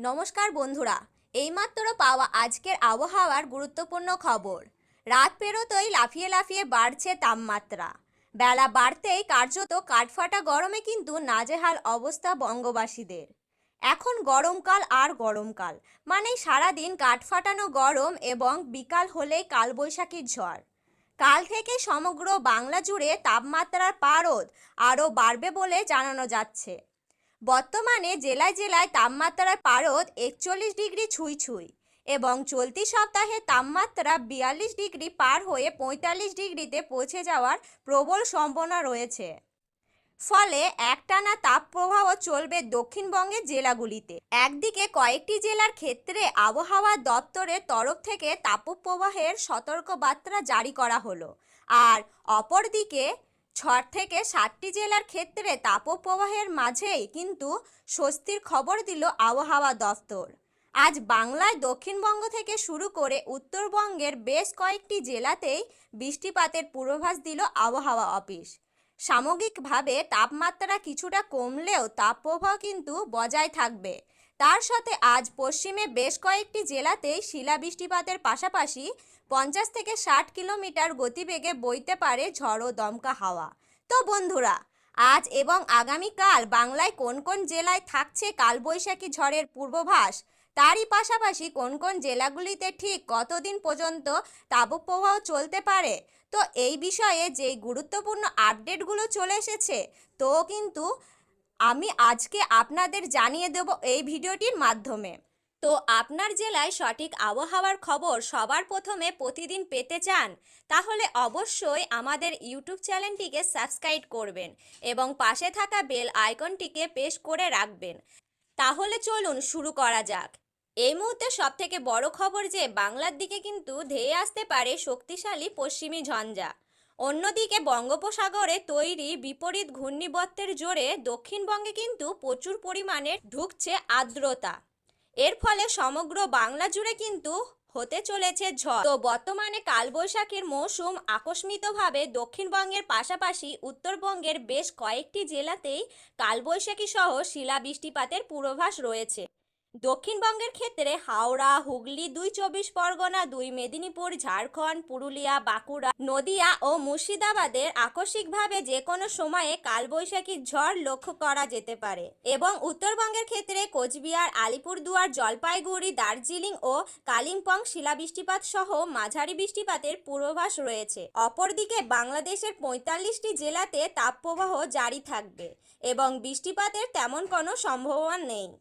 নমস্কার বন্ধুরা, এইমাত্র পাওয়া আজকের আবহাওয়ার গুরুত্বপূর্ণ খবর। রাত পেরোতেই লাফিয়ে লাফিয়ে বাড়ছে তাপমাত্রা। বেলা বাড়তেই কার্যত কাঠফাটা গরমে কিন্তু নাজেহাল অবস্থা বঙ্গবাসীদের। এখন গরমকাল আর গরমকাল, মানে সারাদিন কাঠফাটানো গরম এবং বিকাল হলেই কালবৈশাখীর ঝড়। কাল থেকে সমগ্র বাংলা জুড়ে তাপমাত্রার পারদ আরও বাড়বে বলে জানানো যাচ্ছে। বর্তমানে জেলায় জেলায় তাপমাত্রার পারদ 41 ডিগ্রি ছুঁই ছুঁই এবং চলতি সপ্তাহে তাপমাত্রা 42 ডিগ্রি পার হয়ে 45 ডিগ্রিতে পৌঁছে যাওয়ার প্রবল সম্ভাবনা রয়েছে। ফলে একটানা তাপপ্রবাহ চলবে দক্ষিণবঙ্গের জেলাগুলিতে। একদিকে কয়েকটি জেলার ক্ষেত্রে আবহাওয়া দপ্তরের তরফ থেকে তাপপ্রবাহের সতর্কবার্তা জারি করা হলো, আর অপরদিকে 6 থেকে 7টি জেলার ক্ষেত্রে তাপপ্রবাহের মাঝেই কিন্তু স্বস্তির খবর দিল আবহাওয়া দফতর। আজ বাংলায় দক্ষিণবঙ্গ থেকে শুরু করে উত্তরবঙ্গের বেশ কয়েকটি জেলাতেই বৃষ্টিপাতের পূর্বাভাস দিল আবহাওয়া অফিস। সামগ্রিকভাবে তাপমাত্রা কিছুটা কমলেও তাপপ্রবাহ কিন্তু বজায় থাকবে। তার সাথে আজ পশ্চিমে বেশ কয়েকটি জেলাতেই শিলাবৃষ্টিপাতের পাশাপাশি 50 থেকে 60 কিলোমিটার গতিবেগে বইতে পারে ঝড়ো দমকা হাওয়া। তো বন্ধুরা, আজ এবং আগামীকাল বাংলায় কোন কোন জেলায় থাকছে কালবৈশাখী ঝড়ের পূর্বাভাস, তারই পাশাপাশি কোন কোন জেলাগুলিতে ঠিক কতদিন পর্যন্ত তাপপ্রবাহ চলতে পারে, তো এই বিষয়ে যেই গুরুত্বপূর্ণ আপডেটগুলো চলে এসেছে, তো কিন্তু আমি আজকে আপনাদের জানিয়ে দেব এই ভিডিওটির মাধ্যমে। তো আপনার জেলায় সঠিক আবহাওয়ার খবর সবার প্রথমে প্রতিদিন পেতে চান, তাহলে অবশ্যই আমাদের ইউটিউব চ্যানেলটিকে সাবস্ক্রাইব করবেন এবং পাশে থাকা বেল আইকনটিকে প্রেস করে রাখবেন। তাহলে চলুন শুরু করা যাক। এই মুহূর্তে সবথেকে বড় খবর যে বাংলার দিকে কিন্তু ধেয়ে আসতে পারে শক্তিশালী পশ্চিমী ঝঞ্ঝা। অন্যদিকে বঙ্গোপসাগরে তৈরি বিপরীত ঘূর্ণিবর্তের জোরে দক্ষিণবঙ্গে কিন্তু প্রচুর পরিমাণে ঢুকছে আর্দ্রতা। এর ফলে সমগ্র বাংলা জুড়ে কিন্তু হতে চলেছে ঝড়। তো বর্তমানে কালবৈশাখীর মৌসুম আকস্মিকভাবে দক্ষিণবঙ্গের পাশাপাশি উত্তরবঙ্গের বেশ কয়েকটি জেলাতেই কালবৈশাখী সহ শিলাবৃষ্টিপাতের পূর্বাভাস রয়েছে। দক্ষিণবঙ্গের ক্ষেত্রে হাওড়া, হুগলি, 2 চব্বিশ পরগনা, 2 মেদিনীপুর, ঝাড়খণ্ড, পুরুলিয়া, বাঁকুড়া, নদিয়া ও মুর্শিদাবাদের আকস্মিকভাবে যে কোনো সময়ে কালবৈশাখী ঝড় লক্ষ্য করা যেতে পারে এবং উত্তরবঙ্গের ক্ষেত্রে কোচবিহার, আলিপুরদুয়ার, জলপাইগুড়ি, দার্জিলিং ও কালিম্পং শিলাবৃষ্টিপাত সহ মাঝারি বৃষ্টিপাতের পূর্বাভাস রয়েছে। অপরদিকে বাংলাদেশের 45টি জেলাতে তাপপ্রবাহ জারি থাকবে এবং বৃষ্টিপাতের তেমন কোনো সম্ভাবনা নেই।